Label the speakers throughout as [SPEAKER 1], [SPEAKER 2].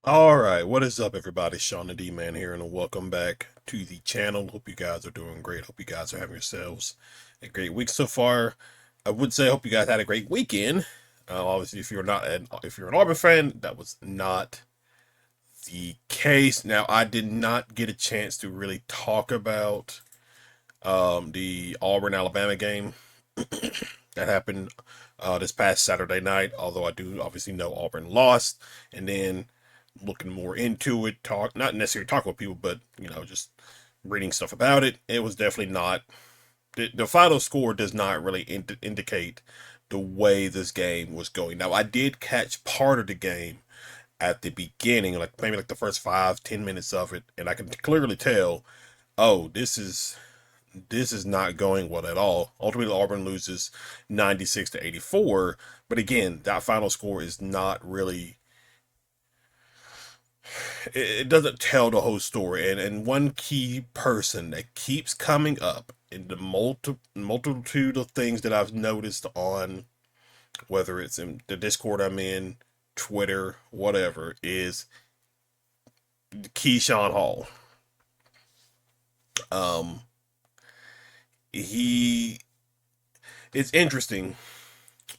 [SPEAKER 1] All right, what is up, everybody? Sean the D Man here, and welcome back to the channel. Hope you guys are doing great. Hope you guys are having yourselves a great week so far. I would say, hope you guys had a great weekend. Obviously, if you're an Auburn fan, that was not the case. Now, I did not get a chance to really talk about the Auburn Alabama game that happened this past Saturday night. Although I do obviously know Auburn lost, and then looking more into it, not necessarily talking with people, but just reading stuff about it. It was definitely not the final score does not really indicate the way this game was going. Now, I did catch part of the game at the beginning, like maybe like the first 5-10 minutes of it, and I can clearly tell, oh, this is not going well at all. Ultimately, Auburn loses 96-84, but again, that final score is not really, it doesn't tell the whole story. And one key person that keeps coming up in the multitude of things that I've noticed on, whether it's in the Discord I'm in, Twitter, whatever, is Keyshawn Hall. Um, he it's interesting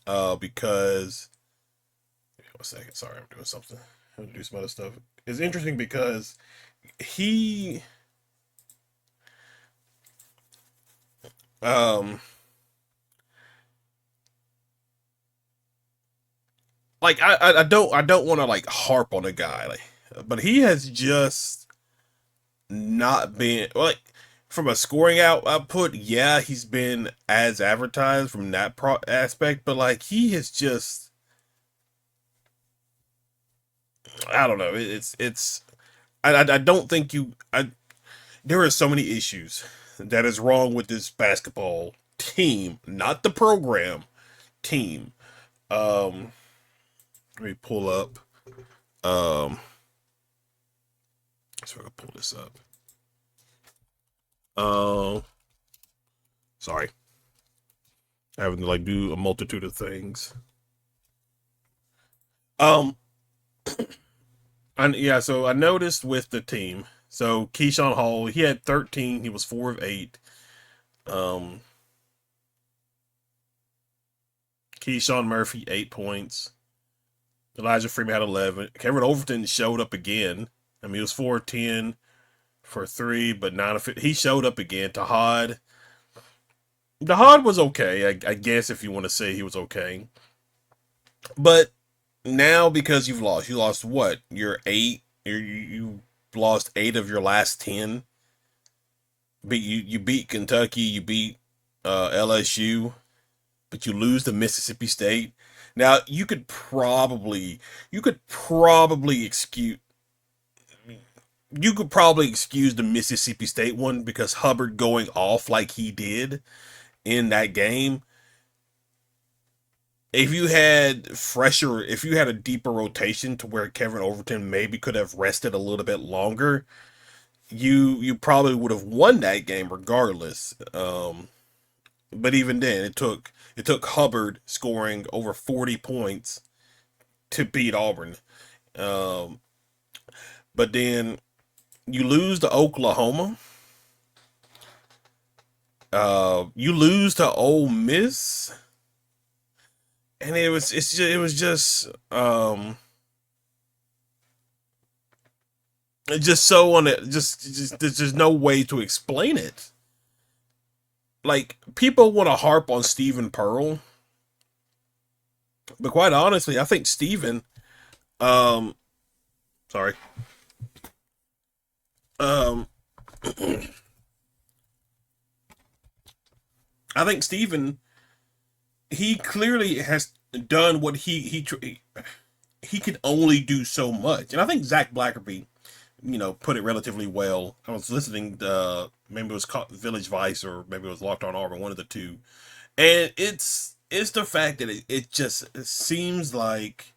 [SPEAKER 1] because one second, sorry, I'm doing something. I'm gonna do some other stuff. It's interesting because he um like I don't want to like harp on a guy, like, but he has just not been like, from a scoring output. Yeah, he's been as advertised from that aspect, but like he has just, I don't know. I don't think there are so many issues that is wrong with this basketball team, not the program team. Um, Let me pull up. Um, so I can pull this up. Um, Sorry, having to like do a multitude of things. Um, and yeah, so I noticed with the team. So Keyshawn Hall, he had 13. He was 4 of 8. Um, Keyshawn Murphy 8 points. Elijah Freeman had 11. Kevin Overton showed up again. I mean, he was 4 of 10 for three, but 9 of 5. He showed up again. Tahad was okay, I guess, if you want to say he was okay. But now, because you lost what? You're eight. You lost 8 of your last 10. You beat Kentucky. You beat LSU, but you lose to Mississippi State. Now you could probably excuse the Mississippi State one because Hubbard going off like he did in that game. If you had a deeper rotation to where Kevin Overton maybe could have rested a little bit longer, you probably would have won that game regardless. But even then, it took Hubbard scoring over 40 points to beat Auburn. Um, but then you lose to Oklahoma. You lose to Ole Miss, and it just so on it. Just there's just no way to explain it. Like, people want to harp on Stephen Pearl, but quite honestly, I think Um, sorry. Um, I think Stephen, he clearly has done what he can only do so much, and I think Zach Blackerby, put it relatively well. I was listening to, maybe it was called Village Vice, or maybe it was Locked On Auburn, one of the two. And it's the fact that it seems like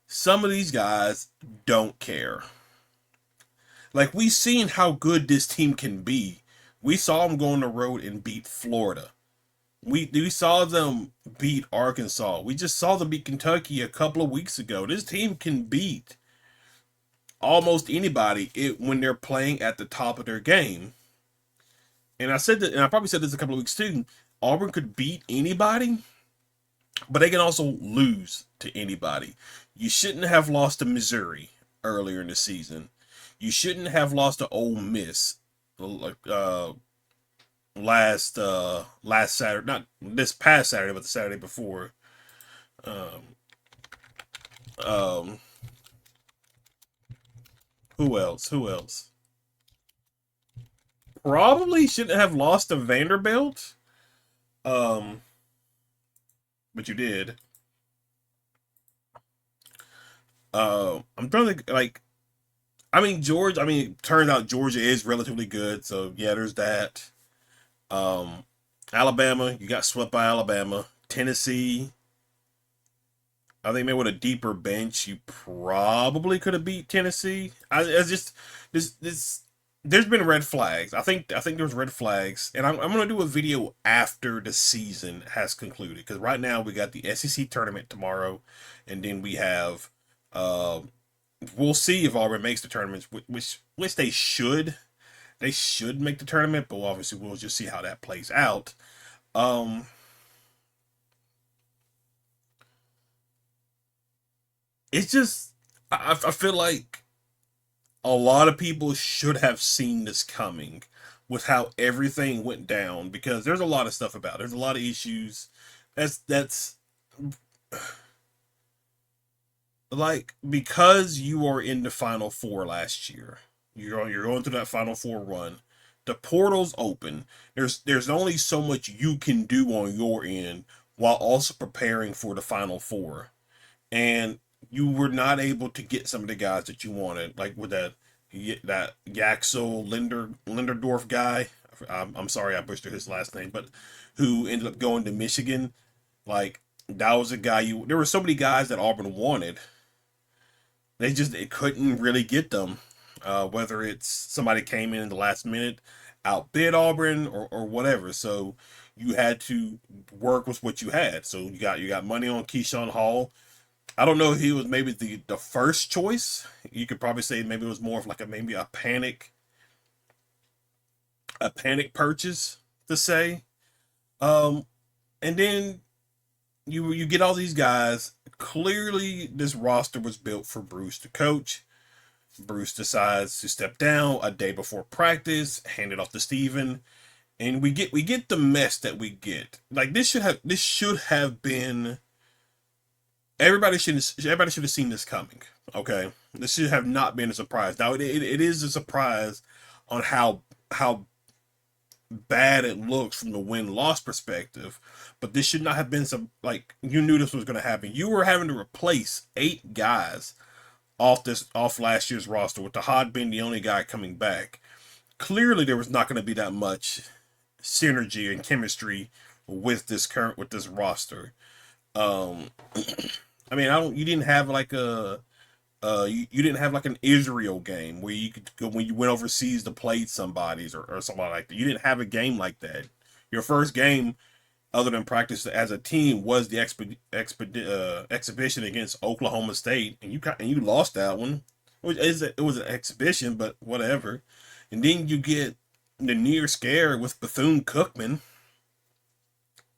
[SPEAKER 1] some of these guys don't care. Like, we seen how good this team can be. We saw them go on the road and beat Florida. We saw them beat Arkansas. We just saw them beat Kentucky a couple of weeks ago. This team can beat almost anybody when they're playing at the top of their game. And I said that, and I probably said this a couple of weeks too. Auburn could beat anybody, but they can also lose to anybody. You shouldn't have lost to Missouri earlier in the season. You shouldn't have lost to Ole Miss uh, last Saturday, not this past Saturday, but the Saturday before. Um, um, who else? Who else? Probably shouldn't have lost to Vanderbilt. Um, but you did. I'm trying to think, like, I mean, George. I mean, it turns out Georgia is relatively good, so yeah, there's that. Um, Alabama, you got swept by Alabama. Tennessee, I think maybe with a deeper bench, you probably could have beat Tennessee. I just this there's been red flags. I think there's red flags, and I'm gonna do a video after the season has concluded because right now we got the SEC tournament tomorrow, and then we have uh, we'll see if Auburn makes the tournaments, which they should. They should make the tournament, but obviously we'll just see how that plays out. Um, it's just I feel like a lot of people should have seen this coming with how everything went down because there's a lot of stuff about it. There's a lot of issues. That's like because you are in the final four last year. You're going through that final four run. The portal's open. There's only so much you can do on your end while also preparing for the final four. And you were not able to get some of the guys that you wanted, like with that Yaxel Linderdorf guy. I'm sorry I butchered his last name, but who ended up going to Michigan. Like that was a guy you. There were so many guys that Auburn wanted. They couldn't really get them. Whether it's somebody came in the last minute, outbid Auburn or whatever. So you had to work with what you had. So you got money on Keyshawn Hall. I don't know if he was maybe the first choice. You could probably say maybe it was more of like maybe a panic purchase to say. Um, and then you get all these guys. Clearly, this roster was built for Bruce to coach. Bruce decides to step down a day before practice, hand it off to Steven, and we get the mess that we get. Like this should have been everybody should have seen this coming. Okay, this should have not been a surprise. Now it is a surprise on how bad it looks from the win loss perspective, but this should not have been some like you knew this was going to happen. You were having to replace 8 guys off last year's roster with the Hod being the only guy coming back. Clearly, there was not going to be that much synergy and chemistry with this roster. Um, I mean, I don't. You didn't have like you didn't have like an Israel game where you could go when you went overseas to play somebody's or somebody like that. You didn't have a game like that. Your first game, other than practice as a team, was the exhibition against Oklahoma State, and you lost that one. It was an exhibition, but whatever. And then you get the near scare with Bethune Cookman.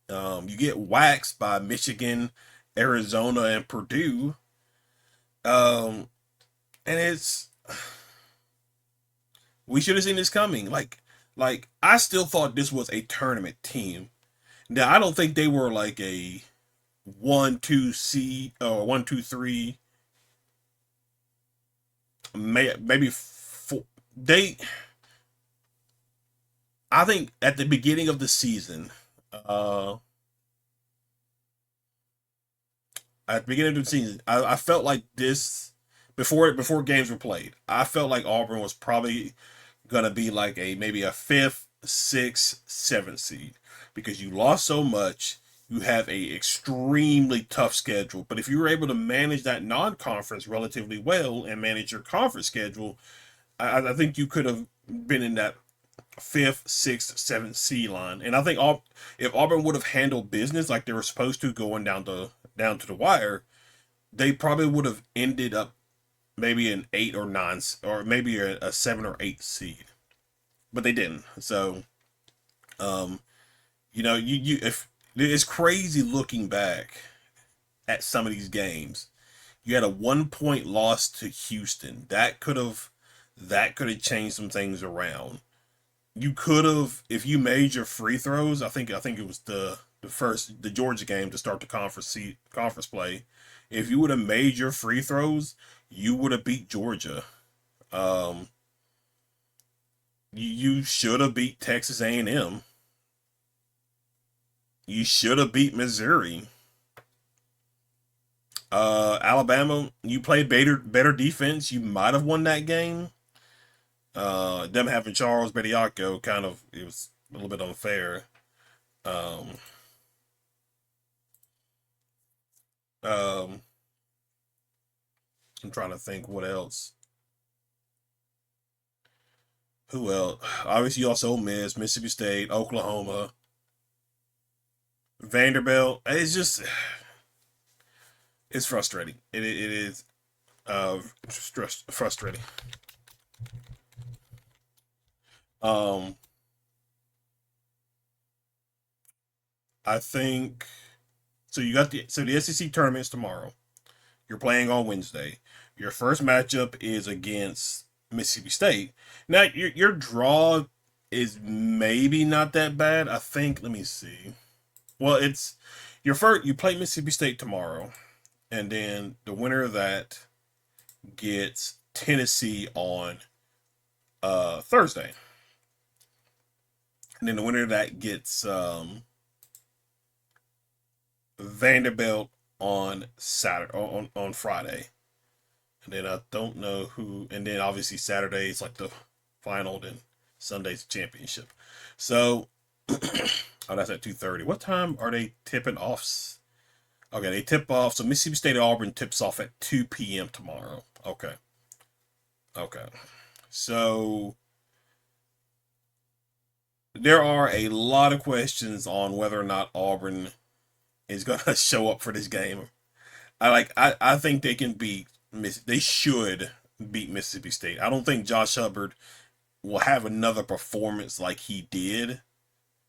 [SPEAKER 1] You get waxed by Michigan, Arizona, and Purdue. Um, and we should have seen this coming. Like I still thought this was a tournament team. Now I don't think they were like a 1-2 or 1-2-3. Maybe four. I think at the beginning of the season, uh, at the beginning of the season, I felt like this before games were played. I felt like Auburn was probably gonna be like a maybe a fifth, sixth, seventh seed because you lost so much. You have a extremely tough schedule, but if you were able to manage that non-conference relatively well and manage your conference schedule, I think you could have been in that fifth, sixth, seventh seed line. And I think if Auburn would have handled business like they were supposed to going down to the wire, they probably would have ended up maybe an 8 or 9, or maybe a 7 or 8 seed, but they didn't. So, um, you if it's crazy looking back at some of these games. You had a 1 point loss to Houston. That could have changed some things around. You could have, if you made your free throws. I think it was the Georgia game to start the conference play. If you would have made your free throws, you would have beat Georgia. Um, you should have beat Texas A&M. You should have beat Missouri. Alabama, you played better defense. You might have won that game. Them having Charles Bediako kind of, it was a little bit unfair. Um, um, I'm trying to think what else. Who else? Obviously, you also miss Mississippi State, Oklahoma, Vanderbilt. It's frustrating. It is frustrating. Um, I think so. The SEC tournament's tomorrow. You're playing on Wednesday. Your first matchup is against Mississippi State. Now your draw is maybe not that bad. I think. Let me see. Well, it's your first. You play Mississippi State tomorrow, and then the winner of that gets Tennessee on Thursday, and then the winner of that gets Vanderbilt on Saturday on Friday. And then I don't know who. And then obviously Saturday is like the final. Then Sunday's championship. So, oh, that's at 2:30. What time are they tipping off? Okay, they tip off. So Mississippi State Auburn tips off at 2 p.m. tomorrow. Okay, okay. So there are a lot of questions on whether or not Auburn is going to show up for this game. I think they can beat they should beat Mississippi State. I don't think Josh Hubbard will have another performance like he did.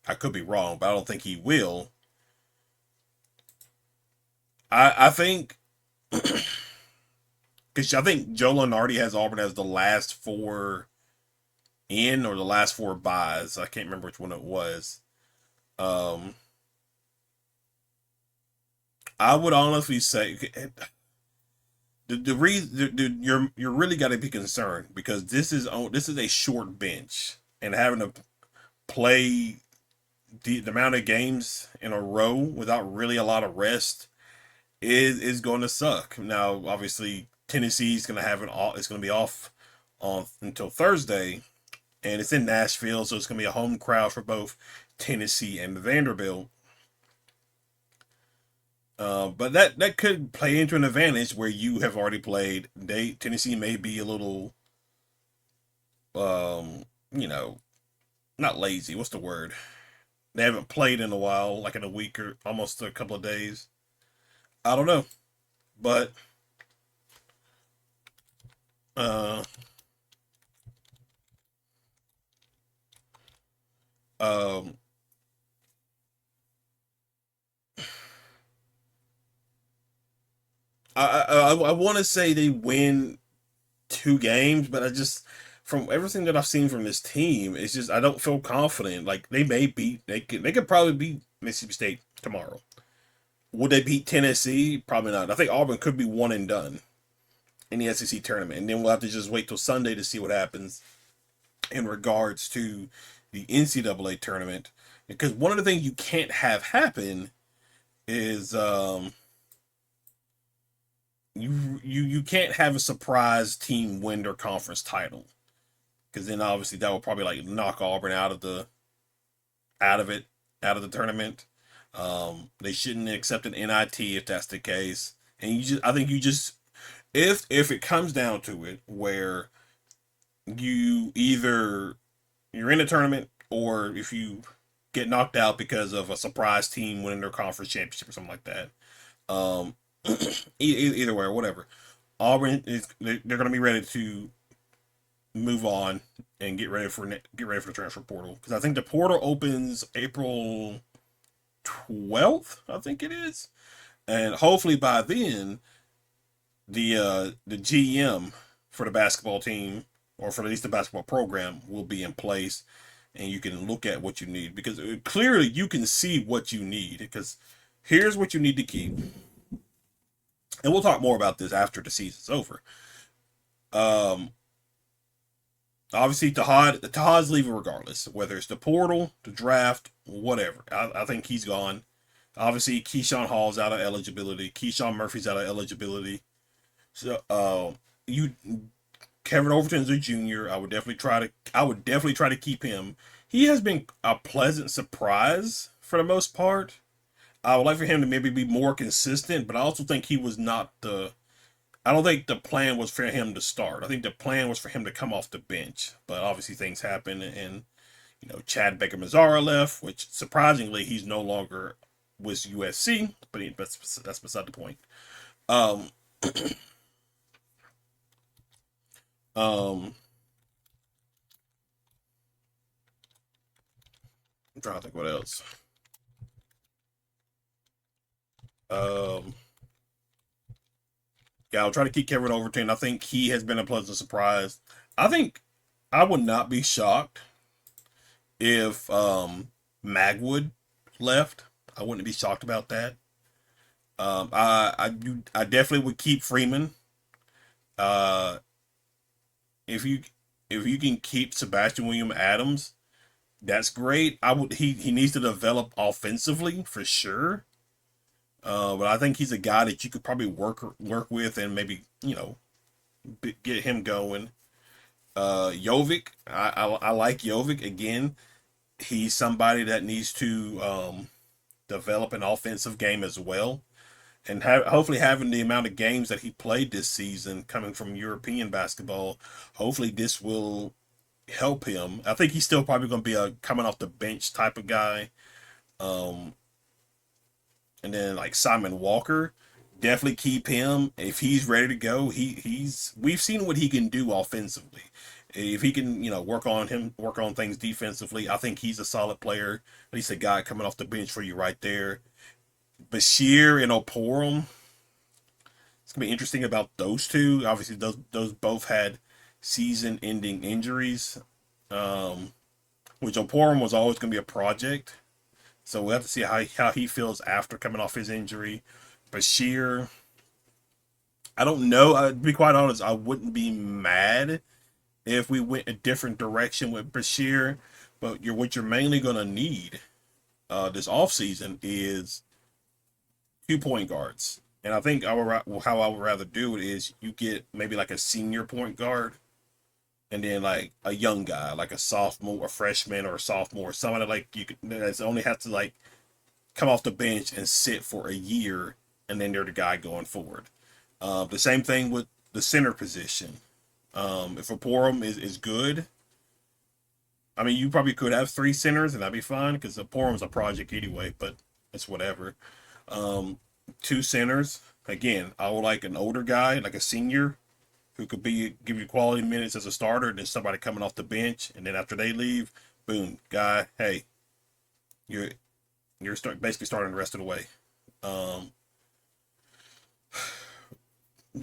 [SPEAKER 1] I could be wrong, but I don't think he will. I think because I think Joe Lunardi has Auburn as the last four in, or the last four buys. I can't remember which one it was. Um, I would honestly say the reason you're really got to be concerned because this is a short bench, and having to play the amount of games in a row without really a lot of rest is going to suck. Now, obviously, Tennessee's going to have it's going to be off on until Thursday, and it's in Nashville, so it's going to be a home crowd for both Tennessee and Vanderbilt. But that could play into an advantage where you have already played. Tennessee may be a little, um, you know, not lazy. What's the word? They haven't played in a while, like in a week or almost a couple of days. I don't know, but uh, um, I want to say they win 2 games, but I just from everything that I've seen from this team, it's just I don't feel confident. Like they could probably beat Mississippi State tomorrow. Would they beat Tennessee? Probably not. I think Auburn could be one and done in the SEC tournament, and then we'll have to just wait till Sunday to see what happens in regards to the NCAA tournament. Because one of the things you can't have happen is you can't have a surprise team win their conference title, because then obviously that will probably like knock Auburn out of it out of the tournament. They shouldn't accept an NIT if that's the case. And I think you just if it comes down to it, where you either you're in a tournament, or if you get knocked out because of a surprise team winning their conference championship or something like that. Um, either way or whatever. Auburn is they're going to be ready to move on and get ready for the transfer portal, because I think the portal opens April 12th. I think it is, and hopefully by then the GM for the basketball team, or for at least the basketball program, will be in place, and you can look at what you need, because clearly you can see what you need. Because here's what you need to keep, and we'll talk more about this after the season's over. Um, Obviously, Tahad's leaving regardless, whether it's the portal, the draft, whatever. I think he's gone. Obviously, Keyshawn Hall's out of eligibility. Keyshawn Murphy's out of eligibility. So, you Kevin Overton's a junior. I would definitely try to keep him. He has been a pleasant surprise for the most part. I would like for him to maybe be more consistent, but I also think he was not the. I don't think the plan was for him to start. I think the plan was for him to come off the bench. But obviously things happen, and Chad Baker Mazzara left, which surprisingly he's no longer with USC, but that's beside the point. Um, um, I'm trying to think what else. Um, yeah, I'll try to keep Kevin Overton. I think he has been a pleasant surprise. I think I would not be shocked if Magwood left. I wouldn't be shocked about that. I definitely would keep Freeman. Uh, if you if you can keep Sebastian William Adams, that's great. He needs to develop offensively for sure. But I think he's a guy that you could probably work with, and maybe get him going. Jovic, I like Jovic again. He's somebody that needs to develop an offensive game as well, and hopefully having the amount of games that he played this season coming from European basketball, hopefully this will help him. I think he's still probably going to be a coming off the bench type of guy. Um, and then like Simon Walker, definitely keep him if he's ready to go. We've seen what he can do offensively. If he can, work on things defensively, I think he's a solid player. At least a guy coming off the bench for you right there. Bashir and Oporum, it's gonna be interesting about those two. Obviously, those both had season-ending injuries, um, which Oporum was always gonna be a project. So we'll have to see how he feels after coming off his injury. Bashir, I don't know. To be quite honest, I wouldn't be mad if we went a different direction with Bashir. But what you're mainly gonna need this offseason is 2 point guards. And I think how I would rather do it is you get maybe like a senior point guard, and then like a young guy, like a sophomore, a freshman, or a sophomore, somebody like you could that's only have to like come off the bench and sit for a year, and then they're the guy going forward. The same thing with the center position. If a Porum is good, I mean, you probably could have three centers, and that'd be fine because the Porum's a project anyway. But it's whatever. Um, Two centers. Again, I would like an older guy, like a senior, who could give you quality minutes as a starter, and then somebody coming off the bench, and then after they leave, boom, guy, hey, you're basically starting the rest of the way. Um,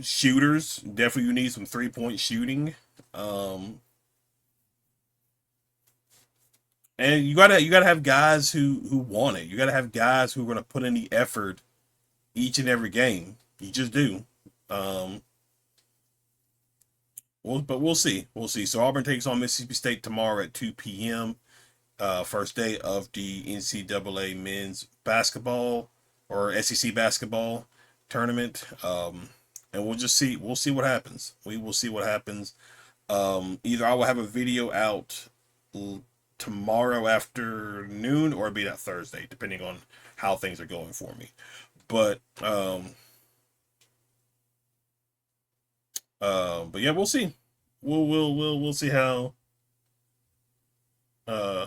[SPEAKER 1] Shooters, definitely you need some 3 point shooting. Um, and you gotta have guys who want it. You gotta have guys who are gonna put in the effort each and every game. You just do. Um, but we'll see. We'll see. So Auburn takes on Mississippi State tomorrow at 2 p.m. First day of the NCAA men's basketball or SEC basketball tournament. And we'll just see. We'll see what happens. We will see what happens. Either I will have a video out tomorrow afternoon, or it'll be that Thursday, depending on how things are going for me. But yeah, we'll see. We'll see how uh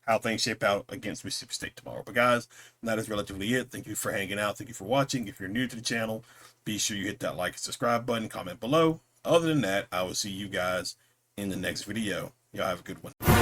[SPEAKER 1] how things shape out against Mississippi State tomorrow. But guys, that is relatively it. Thank you for hanging out. Thank you for watching. If you're new to the channel, be sure you hit that like and subscribe button, comment below. Other than that, I will see you guys in the next video. Y'all have a good one.